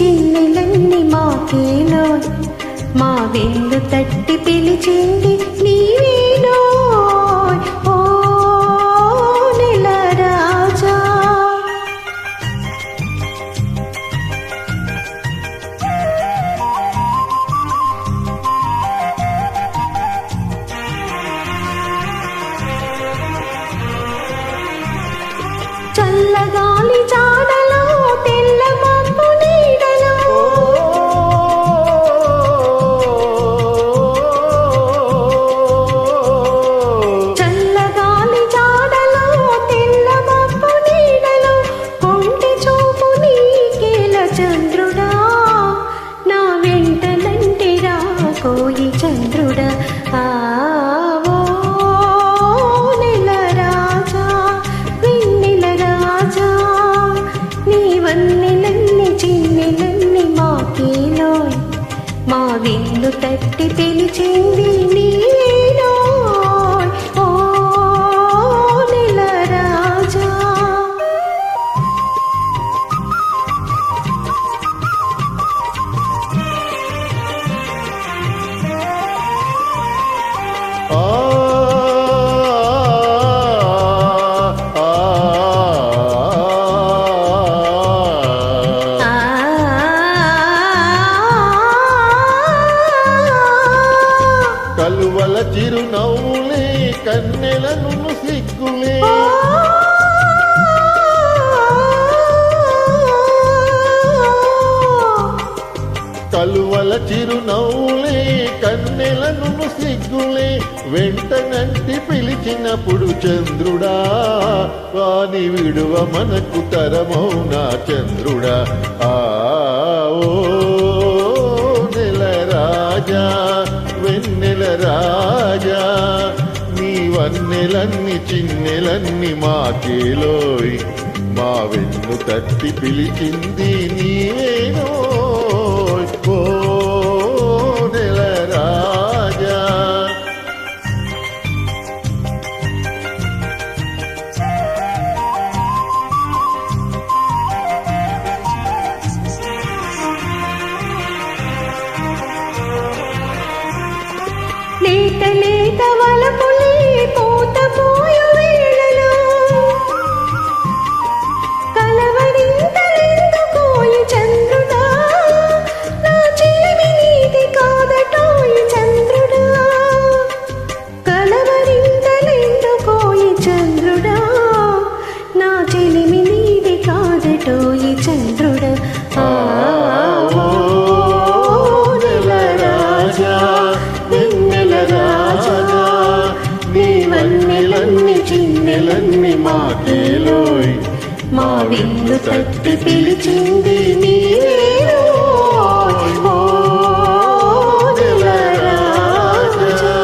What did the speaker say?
చిన్నెలన్నీ మాకేలో మా విందు తట్టి పిలిచింది నీవేనో ఓ నెల రాజా. చల్లగాలి జాడలో తెల్ల మబ్బు నీడలో చల్లగాలి జాడలో తెల్ల మబ్బు నీడలో కొంటె చూపు నీకేల చంద్రుడా నా వెంటనంటే రాకోయి చంద్రుడా. మా విందు తట్టి పిలిచింది నీవేనో ఓ నెల రాజా. కలువల చిరునవ్వులే కన్నెలను సిగ్గులే కలువల చిరునవ్వులే కన్నెలను సిగ్గులే వెంటనంటి పిలిచినప్పుడు చంద్రుడా వాని విడువ మనకు తరమౌనా చంద్రుడా. ఓ నెల రాజా వెన్నెల రాజా నీ వన్నెలన్నీ చిన్నెలన్నీ మాకేలోయ్ మా వెన్ను తట్టి పిలిచింది నీవేనో ఓ నెల రాజా. లేత లేత వలపులే పూత పోయు వేళలో కలవరింతలెందుకోయి చంద్రుడా నా చెలిమి నీది కాదటోయి చంద్రుడా. కలవరింతలెందుకోయి చంద్రుడా నా చెలిమి నీది కాదటోయి చంద్రుడా. చిన్నెలన్నీ మాకేలోయ్ మా విందు తట్టి పిలిచింది